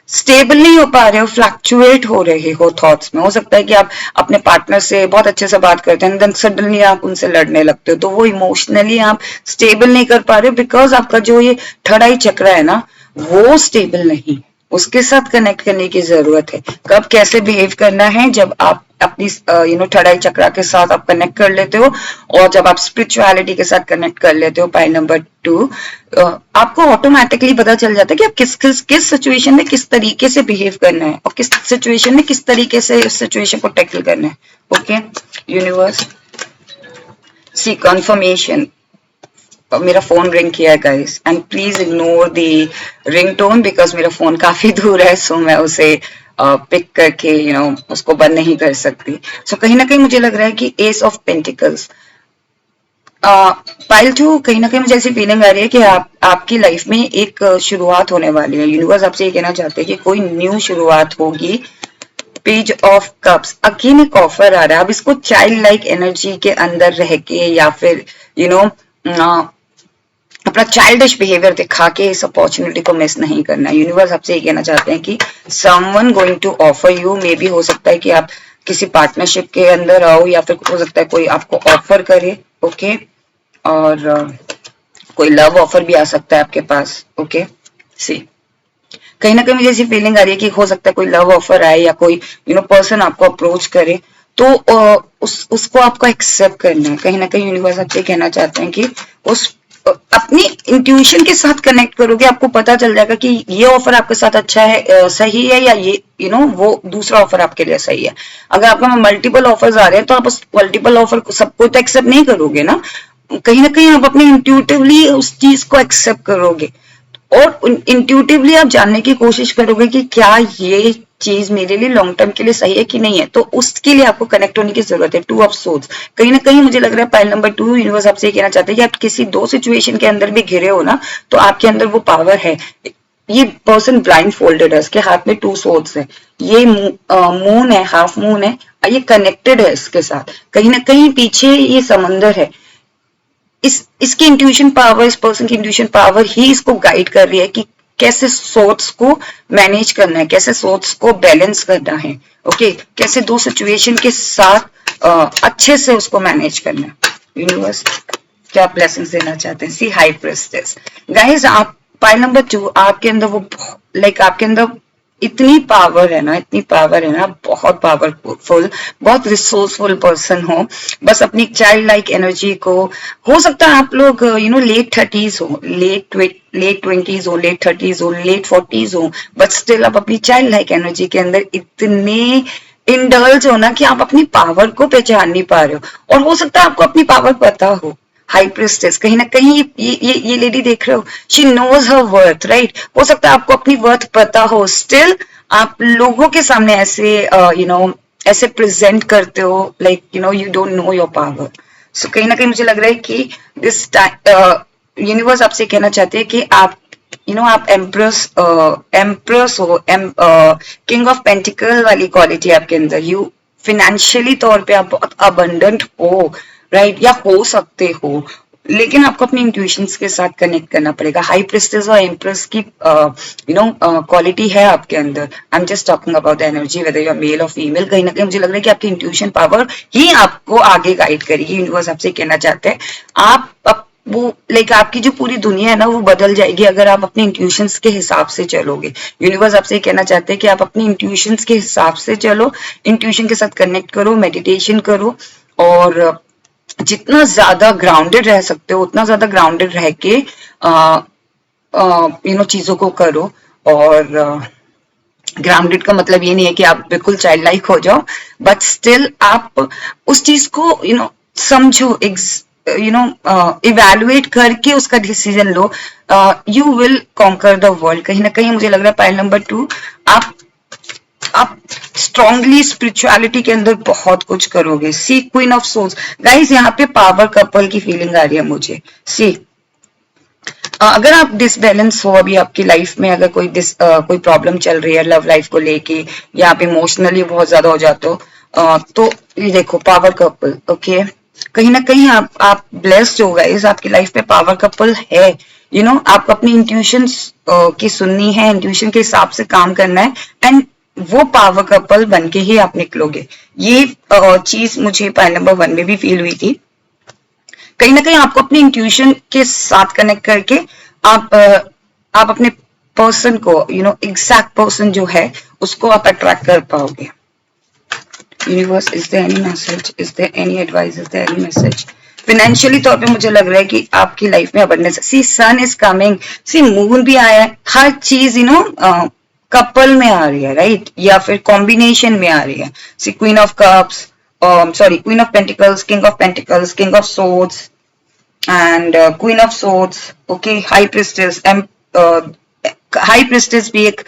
स्टेबल नहीं हो पा रहे हो, फ्लक्चुएट हो रहे हो थॉट्स में। हो सकता है कि आप अपने पार्टनर से बहुत अच्छे से बात करते हैं, देन सडनली आप उनसे लड़ने लगते हो, तो वो इमोशनली आप स्टेबल नहीं कर पा रहे हो, बिकॉज आपका जो ये थर्ड आई चक्र है ना, वो स्टेबल नहीं, उसके साथ कनेक्ट करने की जरूरत है। कब कैसे बिहेव करना है, जब आप अपनी थर्ड आई चक्रा के साथ आप कनेक्ट कर लेते हो, और जब आप स्पिरिचुअलिटी के साथ कनेक्ट कर लेते हो, पॉइंट नंबर 2, आपको ऑटोमेटिकली पता चल जाता है कि आप किस सिचुएशन में किस तरीके से बिहेव करना है, और किस सिचुएशन में किस तरीके से उस सिचुएशन को टैकल करना है। ओके यूनिवर्स, सी कंफर्मेशन। मेरा फोन रिंग किया है guys, and please ignore the ringtone because मेरा फोन काफी दूर है, सो मैं उसे पिक करके उसको बंद नहीं कर सकती। सो कहीं ना कहीं मुझे लग रहा है कि एस ऑफ पेंटिकल्स, पाइल 2, कहीं ना कहीं मुझे ऐसी फीलिंग आ रही है कि आपकी लाइफ में एक शुरुआत होने वाली है। यूनिवर्स आपसे ये कहना चाहते हैं कि कोई न्यू शुरुआत होगी। पेज ऑफ कप्स, अगेन एक ऑफर आ रहा है। अब इसको चाइल्ड लाइक एनर्जी के अंदर रह के, या फिर अपना चाइल्डिश बिहेवियर दिखा के इस अपॉर्चुनिटी को मिस नहीं करना। यूनिवर्स आपसे ये कहना चाहते हैं कि someone going to offer you, maybe हो सकता है कि आप किसी पार्टनरशिप के अंदर आओ, या फिर हो सकता है कोई आपको ऑफर करे। ओके, और कोई लव ऑफर भी आ सकता है आपके पास। ओके, सी कहीं ना कहीं मुझे ऐसी फीलिंग आ रही है कि हो सकता है कोई लव ऑफर आए, या कोई पर्सन आपको अप्रोच करे, तो उसको आपको एक्सेप्ट करना है। कहीं ना कहीं यूनिवर्स आपसे कहना चाहते हैं कि उस अपनी इंट्यूशन के साथ कनेक्ट करोगे, आपको पता चल जाएगा कि ये ऑफर आपके साथ अच्छा है, सही है, या ये वो दूसरा ऑफर आपके लिए सही है। अगर आपके में मल्टीपल ऑफर्स आ रहे हैं, तो आप उस मल्टीपल ऑफर को सबको तो एक्सेप्ट नहीं करोगे ना, कहीं ना कहीं आप अपने इंट्यूटिवली उस चीज को एक्सेप्ट करोगे, और इंट्यूटिवली आप जानने की कोशिश करोगे कि क्या ये चीज मेरे लिए लॉन्ग टर्म के लिए सही है कि नहीं है। तो उसके लिए आपको कनेक्ट होने की जरूरत है। 2 ऑफ सोर्ड्स, कहीं ना कहीं मुझे लग रहा है पाइल नंबर 2 यूनिवर्स आपसे ये कहना चाहते हैं कि आप किसी 2 सिचुएशन के अंदर भी घिरे हो ना, तो आपके अंदर वो पावर है। ये पर्सन ब्लाइंड फोल्डेड है, इसके हाथ में 2 सोर्ड्स है, ये मून है, हाफ मून है, ये कनेक्टेड है इसके साथ। कहीं ना कहीं पीछे ये समंदर है, इसकी इंट्यूशन पावर, इस पर्सन की इंट्यूशन पावर ही इसको गाइड कर रही है कि कैसे सोर्स को मैनेज करना है, कैसे सोर्स को बैलेंस करना है। ओके, कैसे 2 सिचुएशन के साथ अच्छे से उसको मैनेज करना है। यूनिवर्स क्या ब्लेसिंग्स देना चाहते हैं। सी हाई प्रिस्टेस गाइस, आप पाइल नंबर 2, आपके अंदर वो आपके अंदर इतनी पावर है ना, इतनी पावर है ना, बहुत पावरफुल, बहुत रिसोर्सफुल पर्सन हो। बस अपनी चाइल्ड लाइक एनर्जी को, हो सकता है आप लोग लेट 30s हो, लेट 20s हो, लेट 30s हो, लेट 40s हो, बट स्टिल आप अपनी चाइल्ड लाइक एनर्जी के अंदर इतने इंडल्ज हो ना कि आप अपनी पावर को पहचान नहीं पा रहे हो। और हो सकता है आपको अपनी पावर पता हो। हाई प्रिस्टेस, कहीं ना कहीं ये लेडी देख रहे हो, she knows her worth, right. हो सकता है आपको अपनी वर्थ पता हो, स्टिल आप लोगों के सामने ऐसे ऐसे प्रेजेंट करते हो, like you don't know your power. So कहीं ना कहीं मुझे लग रहा है कि दिस टाइम यूनिवर्स आपसे कहना चाहते हैं कि आप आप एम्प्रेस हो, किंग ऑफ पेंटिकल वाली क्वालिटी आपके अंदर। यू फिनेंशियली तौर पे आप बहुत अबंडेंट हो, राइट, या हो सकते हो, लेकिन आपको अपने इंट्यूशंस के साथ कनेक्ट करना पड़ेगा। हाई प्रिस्टेस और एम्प्रेस की क्वालिटी है आपके अंदर। I am just talking about the energy, whether you are male और फीमेल। कहीं ना कहीं मुझे लग रहा है कि आपकी इंट्यूशन पावर ही आपको आगे गाइड करेगी। यूनिवर्स आपसे कहना चाहते हैं आप वो आपकी जो पूरी दुनिया है ना, वो बदल जाएगी अगर आप अपने इंट्यूशंस के हिसाब से चलोगे। यूनिवर्स आपसे कहना चाहते हैं कि आप अपनी इंट्यूशंस के हिसाब से चलो, इंट्यूशन के साथ कनेक्ट करो, मेडिटेशन करो, और जितना ज्यादा ग्राउंडेड रह सकते हो उतना ज्यादा ग्राउंडेड रह के चीजों को करो। और ग्राउंडेड का मतलब ये नहीं है कि आप बिल्कुल चाइल्ड लाइक हो जाओ, बट स्टिल आप उस चीज को समझो, इवेल्युएट करके उसका decision low. You will conquer the world. कहीं ना कहीं मुझे लग रहा है पाइल नंबर 2, आप स्ट्रांगली स्पिरिचुअलिटी के अंदर बहुत कुछ करोगे। सी क्वीन ऑफ सोल्स गाइस, यहाँ पे पावर कपल की फीलिंग आ रही है मुझे। सी अगर आप डिसबैलेंस हो अभी आपकी लाइफ में, अगर कोई प्रॉब्लम चल रही है लव लाइफ को लेके, या आप इमोशनली बहुत ज्यादा हो जाते हो, तो ये देखो पावर कपल। ओके, कहीं ना कहीं आप ब्लेस्ड हो गए, आपकी लाइफ में पावर कपल है, आपको अपनी इंट्यूशन की सुननी है, इंट्यूशन के हिसाब से काम करना है, एंड वो पावर कपल बन के ही आप निकलोगे। ये चीज मुझे पॉइंट नंबर 1 में भी फील हुई थी। कहीं ना कहीं आपको अपनी इंट्यूशन के साथ कनेक्ट करके आप अपने पर्सन को, एग्जैक्ट पर्सन जो है उसको आप अट्रैक्ट कर पाओगे। Universe, is there any message, is there any advice, is there any message? Financially तौर पे मुझे लग रहा है कि आपकी लाइफ में abundance, see sun is coming, see moon भी आया है, हर चीज कपल में आ रही है, राइट, या फिर कॉम्बिनेशन में आ रही है। See queen of cups, sorry, queen of pentacles, king of swords and queen of swords, okay, high priestess, high priestess भी एक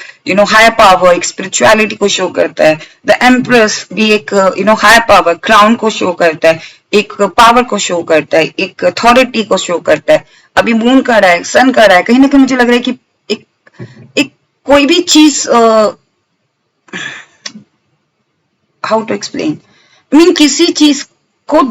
हायर पावर, एक स्पिरिचुअलिटी को शो करता है। द एम्प्रेस भी एक हायर पावर, क्राउन को शो करता है, एक पावर को शो करता है, एक अथॉरिटी को शो करता है। अभी मून का रहा है, सन का रहा है, कहीं ना कहीं मुझे लग रहा है कि एक कोई भी चीज, हाउ टू एक्सप्लेन, मीन किसी चीज को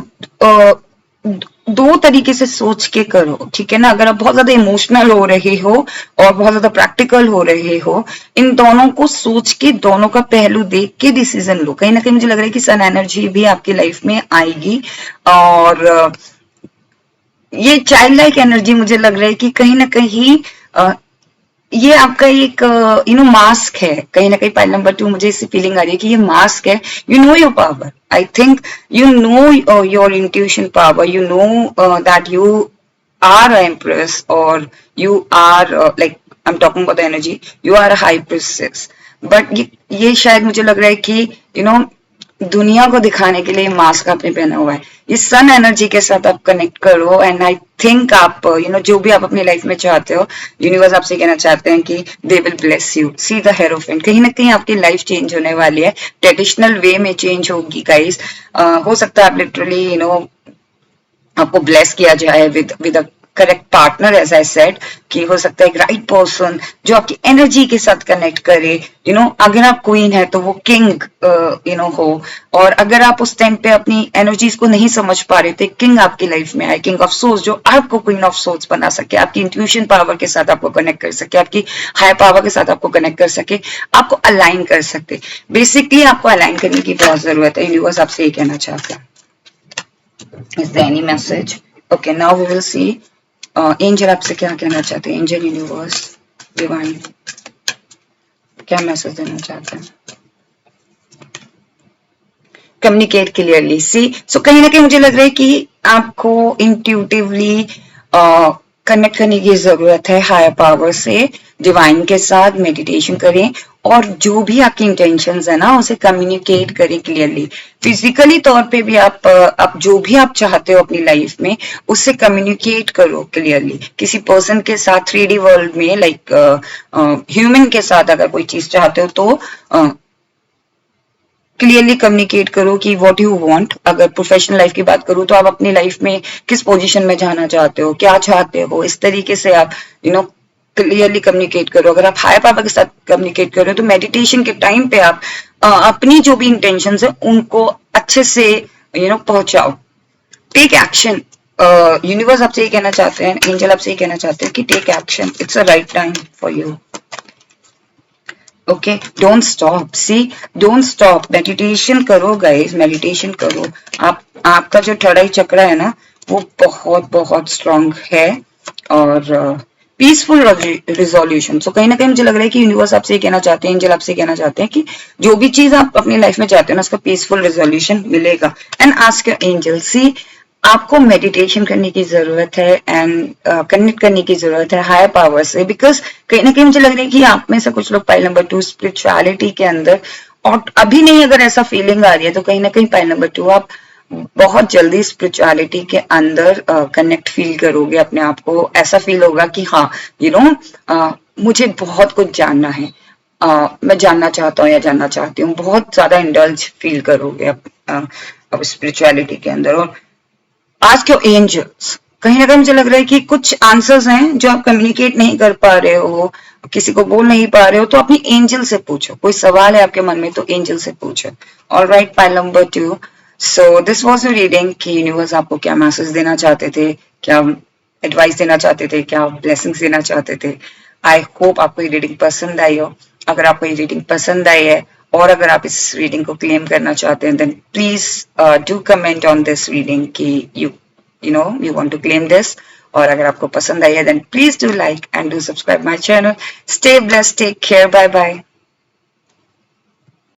दो तरीके से सोच के करो, ठीक है ना। अगर आप बहुत ज्यादा इमोशनल हो रहे हो और बहुत ज्यादा प्रैक्टिकल हो रहे हो, इन दोनों को सोच के, दोनों का पहलू देख के डिसीजन लो। कहीं ना कहीं मुझे लग रहा है कि सन एनर्जी भी आपकी लाइफ में आएगी, और ये चाइल्ड लाइक एनर्जी मुझे लग रहा है कि कहीं ना कहीं ये आपका एक मास्क है। कहीं ना कहीं पाइल नंबर 2 मुझे इससे फीलिंग आ रही है कि ये मास्क है। You know your power, I think you know your intuition power, you know that you are empress, और you are like, I am talking about the energy, you are a high princess. But ये शायद मुझे लग रहा है कि दुनिया को दिखाने के लिए मास्क आपने पहना हुआ है। ये सन एनर्जी के साथ आप कनेक्ट करो, एंड आई थिंक आप जो भी आप अपनी लाइफ में चाहते हो, यूनिवर्स आपसे कहना चाहते हैं कि they will bless you. See the hierophant, कहीं ना कहीं आपकी लाइफ चेंज होने वाली है, ट्रेडिशनल वे में चेंज होगी गाइस। हो सकता है आप लिटरली आपको ब्लेस किया जाए with a correct partner, as I said, कि हो सकता है एक राइट पर्सन जो आपकी एनर्जी के साथ कनेक्ट करे। अगर आप क्वीन है तो वो किंग हो, और अगर आप उस टाइम पे अपनी एनर्जीज को नहीं समझ पा रहे थे, किंग आपकी लाइफ में आए, किंग ऑफ सोर्स, जो आपको क्वीन ऑफ सोर्स बना सके, आपकी इंट्यूशन पावर के साथ आपको कनेक्ट कर सके, आपकी हाई पावर के साथ आपको कनेक्ट कर सके, आपको अलाइन कर सके। बेसिकली आपको अलाइन करने की बहुत जरूरत है। यूनिवर्स आपसे ये कहना चाहता है। Is there any message? Okay, now we will see angel आपसे क्या कहना चाहते हैं। एंजल, यूनिवर्स, डिवाइन, क्या मैसेज देना चाहते हैं? Communicate clearly. सो कहीं ना कहीं मुझे लग रहा है कि आपको इंट्यूटिवली कनेक्ट करने की जरूरत है हायर पावर से, डिवाइन के साथ मेडिटेशन करें, और जो भी आपकी इंटेंशंस है ना, उसे कम्युनिकेट करें क्लियरली। फिजिकली तौर पे भी आप जो भी आप चाहते हो अपनी लाइफ में, उससे कम्युनिकेट करो क्लियरली। किसी पर्सन के साथ 3D वर्ल्ड में, लाइक ह्यूमन के साथ अगर कोई चीज चाहते हो तो क्लियरली कम्युनिकेट करो कि व्हाट यू वांट। अगर प्रोफेशनल लाइफ की बात करूं तो आप अपनी लाइफ में किस पोजीशन में जाना चाहते हो, क्या चाहते हो, इस तरीके से आप क्लियरली कम्युनिकेट करो। अगर आप हायर पावर के साथ कम्युनिकेट कर रहे हो तो मेडिटेशन के टाइम पे आप अपनी जो भी इंटेंशंस है उनको अच्छे से पहुंचाओ। Take action. यूनिवर्स आपसे ये कहना चाहते हैं, एंजल आपसे ये कहना चाहते हैं कि take action, it's a right time for you. Okay, don't stop. See, don't stop. Meditation करो गाइस, मेडिटेशन करो। आपका जो थर्ड आई चक्र है ना, वो बहुत बहुत स्ट्रांग है, और पीसफुल रिजोल्यूशन। सो कहीं ना कहीं मुझे लग रहा है कि यूनिवर्स आपसे कहना चाहते हैं, एंजल आपसे कहना चाहते हैं कि जो भी चीज आप अपनी लाइफ में चाहते हो ना, उसका पीसफुल रिजोल्यूशन मिलेगा। एंड आस्क योर एंजल, सी आपको मेडिटेशन करने की जरूरत है, एंड कनेक्ट करने की जरूरत है हायर पावर से, बिकॉज कहीं ना कहीं मुझे लग रहा है कि आप में से कुछ लोग पाइल नंबर 2 स्पिरिचुअलिटी के अंदर, और अभी नहीं अगर ऐसा फीलिंग आ रही है तो कहीं ना कहीं पाइल नंबर 2 आप बहुत जल्दी स्पिरिचुअलिटी के अंदर कनेक्ट फील करोगे अपने आप को। ऐसा फील होगा कि हाँ मुझे बहुत कुछ जानना है, मैं जानना चाहता हूँ या जानना चाहती हूँ। बहुत ज्यादा इंडल्ज फील करोगे अब स्पिरिचुअलिटी के अंदर। और आस्क योर एंजल्स, कहीं ना कहीं मुझे लग रहा है कि कुछ आंसर्स हैं जो आप कम्युनिकेट नहीं कर पा रहे हो, किसी को बोल नहीं पा रहे हो, तो अपनी एंजल से पूछो। कोई सवाल है आपके मन में तो एंजल से पूछो। Alright, pile number 2, so this was a reading कि यूनिवर्स आपको क्या मैसेज देना चाहते थे, क्या एडवाइस देना चाहते थे, क्या ब्लेसिंग्स देना चाहते थे. आई होप आपको ये रीडिंग पसंद आई हो. अगर आपको ये रीडिंग पसंद आई है और अगर आप इस रीडिंग को क्लेम करना चाहते हैं, then please do comment on this reading कि you want to claim this. और अगर आपको पसंद आई है, then please do like and do subscribe my channel. Stay blessed, take care, bye bye.